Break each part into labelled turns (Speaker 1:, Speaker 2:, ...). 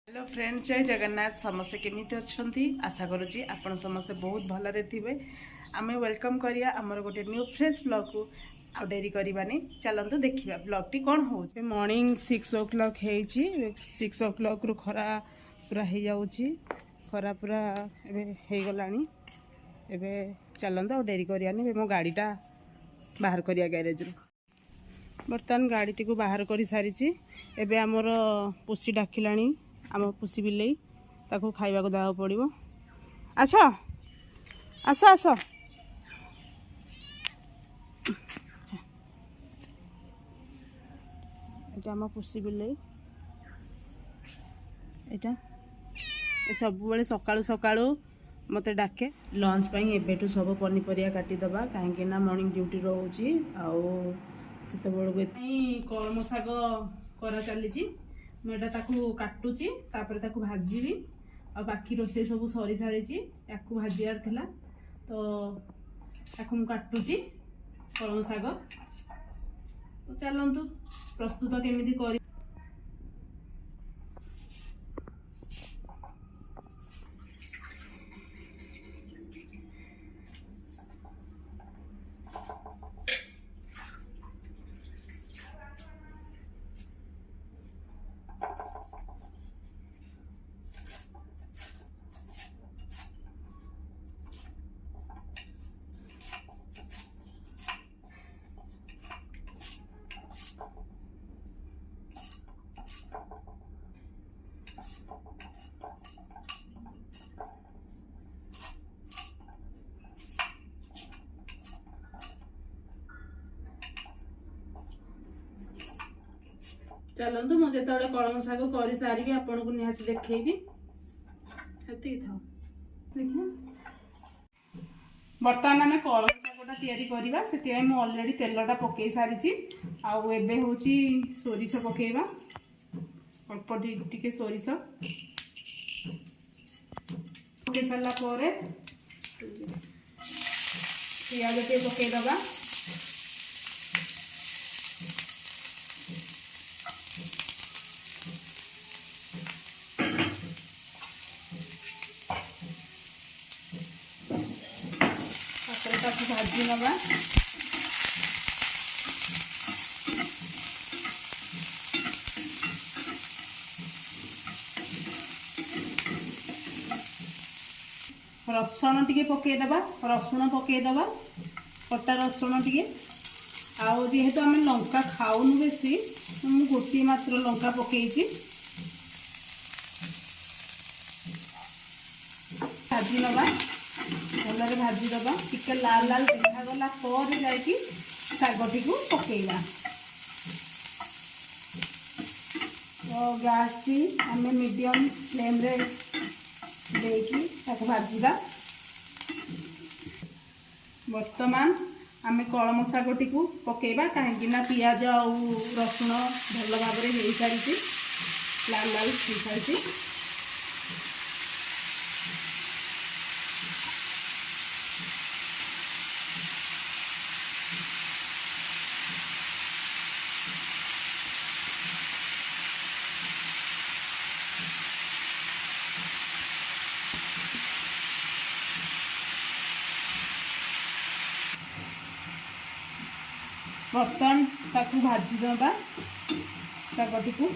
Speaker 1: Hello friend, जय जगन्नाथ। समस्ते केमिति अच्छंती? आशा करुँची आपण समस्ते बहुत भलरे थिबे। आमे वेलकम करिया हमर गोटे न्यू फ्रेश ब्लॉग को। आ डेरी करबानी, चलंतु देखिबा ब्लॉग टी कोन हो। मॉर्निंग 6 o'clock हेची। 6 o'clock रु खरा पूरा हे जाउची। खरा पूरा एबे हे गलानी। एबे चलंतु डेरी करियानी। मो गाड़ीटा बाहर करिया गैरेज रु। बर्तमान गाड़ी टी को बाहर करी सारिची। एबे हमर पुसी डाकिलानी। आम पुसी बिल्ली ताको खाइबा को दाव पड़िबो। आस आस आस एटा आम पुसी बिल्ली। एटा ए सब बेले सकाळु सकाळु मते डाके लंच पई। एबेटू सब पनीपरिया काटी दबा काहेकि ना मॉर्निंग ड्यूटी रहउची। आउ सेते बेलको कलम शाग करा चलीची। मुझे काटुची तापर ताकू भाजीबी। आ बाकी रोसे सब सरी सारी याकू भाजियार थिला तो ताकू मु काटुची कलम शाग। तो चलंतु प्रस्तुत केमिति करी। चलतु मुझे कलम शाग कर सारी आपन को निहाती देखी। बर्तमान आम कलम शागटा या से अलरेडी तेलटा पकई सारी। आउ एबे होची सोरिष पकेबा। अल्प टिके सोरिष पकई सारा पर पियाज टे पकईदबा। भाजी नवा रसुण टिके पकईदबा। रसुण पकईदबा कटा रसुण टिके। आउ जेहेतु आम लंका खाऊनु बेसी मु गोटे मात्र लंका पकईची। भाजी नवा भलरे भाजी दबा। टिके लाल लाल देखागला पर जाइकी शागटी को पकेइबा। तो गैस टी आम मीडियम फ्लेम रे देकी ताको भाजीबा। वर्तमान आम कलम शागटी को पकेइबा काहेकि ना पियाज और रसुण भल भाव में हो सारी लाल लाल हो सारी। बर्तन ताकू भाजी दबा शागटी को।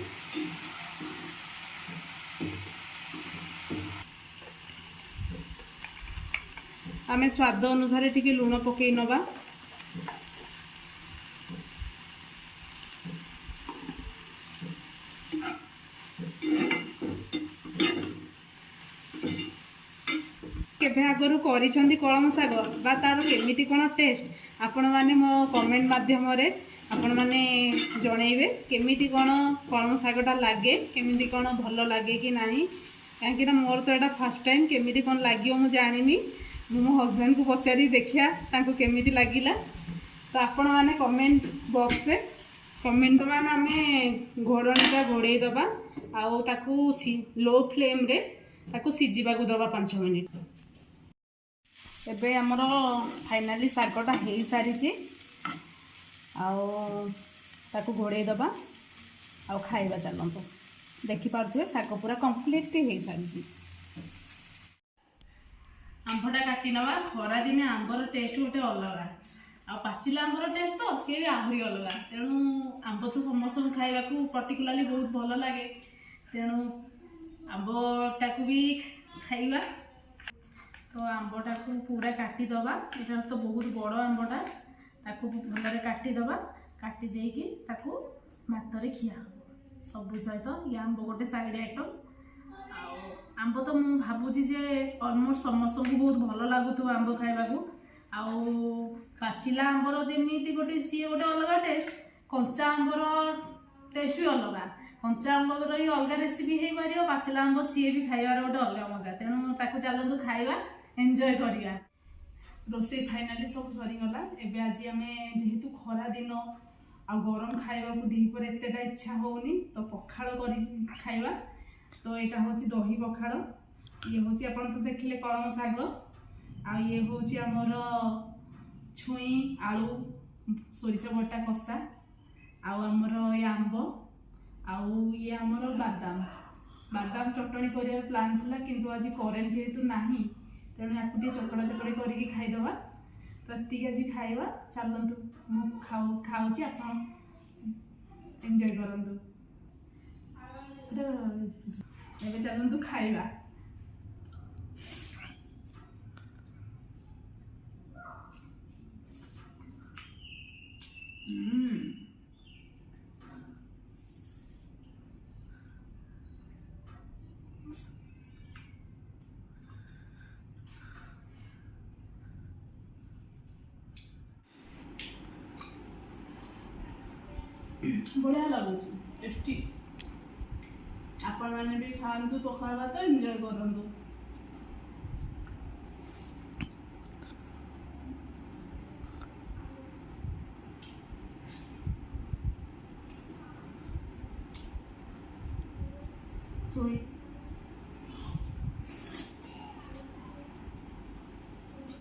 Speaker 1: आमे स्वाद अनुसार टिके लुण पकई नबा। केभे आगरू करिसेंती कलम शाग बा तार केमिति कोन टेस्ट आपण माने मो कमेंट माध्यम रे आपण माने जणैबे केमिति कोन कलम शागटा लागे, केमिति कोन भलो लागे कि नाही। काहेकि ना मोर तो एटा फर्स्ट टाइम केमिति कोन लागियो मु जानिनी। मो हस्बैंड को पचारि देखिया ताको केमिति लागिला। तो आपण माने कमेंट बॉक्स रे कमेंट मान आमे घोड़णीटा घोड़े दबा। आउ ताकू लो फ्लेम रे ताकू सिजिबा को दबा 5 मिनिट। एबे हमर फाइनली शागटा हो सारी। आउ ताकू घोड़े दबा आउ खाइबा। चलंतु ଦେଖିପାରୁଥିବେ ଶାଗ ପୁରା କମ୍ପ୍ଲିଟଲି ହେଇସାରିଛି। ଆମ୍ବଟା କାଟି ନେବା। ଖରାଦିନେ ଆମ୍ବର ଟେଷ୍ଟ ଗୋଟେ ଅଲଗା, ଆଉ ପାଚିଲା ଆମ୍ବର ଟେଷ୍ଟ ତ ସିଏ ବି ଆହୁରି ଅଲଗା। ତେଣୁ ଆମ୍ବ ତ ସମସ୍ତଙ୍କୁ ଖାଇବାକୁ ପର୍ଟିକୁଲାରଲି ବହୁତ ଭଲ ଲାଗେ, ତେଣୁ ଆମ୍ବଟାକୁ ବି ଖାଇବା। ତ ଆମ୍ବଟାକୁ ପୁରା କାଟିଦେବା। ଏଇଟା ତ ବହୁତ ବଡ଼ ଆମ୍ବଟା, ତାକୁ ଭଲରେ କାଟିଦେବା। କାଟି ଦେଇକି ତାକୁ ଭାତରେ ଖିଆ ହେବ ସବୁ ସହିତ। ଇଏ ଆମ୍ବ ଗୋଟେ ସାଇଡ୍ ଆଇଟମ୍। ଆଉ ଆମ୍ବ ତ ମୁଁ ଭାବୁଛି ଯେ ଅଲମୋଷ୍ଟ ସମସ୍ତଙ୍କୁ ବହୁତ ଭଲ ଲାଗୁଥିବ ଆମ୍ବ ଖାଇବାକୁ। ଆଉ ପାଚିଲା ଆମ୍ବର ଯେମିତି ଗୋଟେ ସିଏ ଗୋଟେ ଅଲଗା ଟେଷ୍ଟ, କଞ୍ଚା ଆମ୍ବର ଟେଷ୍ଟ ବି ଅଲଗା। କଞ୍ଚା ଆମ୍ବର ବି ଅଲଗା ରେସିପି ହେଇପାରିବ, ପାଚିଲା ଆମ୍ବ ସିଏ ବି ଖାଇବାର ଗୋଟେ ଅଲଗା ମଜା। ତେଣୁ ତାକୁ ଚାଲନ୍ତୁ ଖାଇବା, ଏନ୍ଜୟ କରିବା। ରୋଷେଇ ଫାଇନାଲି ସବୁ ସରିଗଲା। ଏବେ ଆଜି ଆମେ ଯେହେତୁ ଖରା ଦିନ ଆଉ ଗରମ ଖାଇବାକୁ ଦିପହରେ ଏତେଟା ଇଚ୍ଛା ହେଉନି, ତ ପଖାଳ କରି ଖାଇବା। ତ ଏଇଟା ହେଉଛି ଦହି ପଖାଳ, ଇଏ ହେଉଛି ଆପଣ ତ ଦେଖିଲେ କଳମ ଶାଗ, ଆଉ ଇଏ ହେଉଛି ଆମର ଛୁଇଁ ଆଳୁ ସୋରିଷ ବଟା କଷା, ଆଉ ଆମର ଇଏ ଆମ୍ବ, ଆଉ ଇଏ ଆମର ବାଦାମ ଚଟଣି କରିବାର ପ୍ଲାନ୍ ଥିଲା, କିନ୍ତୁ ଆଜି କରେଣ୍ଟ ଯେହେତୁ ନାହିଁ ତେଣୁ ୟାକୁ ଟିକେ ଚକଡ଼ା ଚକଡ଼ି କରିକି ଖାଇଦେବା। ତ ଏତିକି ଆଜି ଖାଇବା। ଚାଲନ୍ତୁ ମୁଁ ଖାଉଛି, ଆପଣ ଏନ୍ଜୟ କରନ୍ତୁ। ଏବେ ଚାଲନ୍ତୁ ଖାଇବା। ବଢ଼ିଆ ଲାଗୁଛି, ଟେଷ୍ଟି। ଆପଣମାନେ ବି ଖାଆନ୍ତୁ ପଖାଳ ଭାତ, ଏନ୍ଜୟ କରନ୍ତୁ। ଛୁଇଁ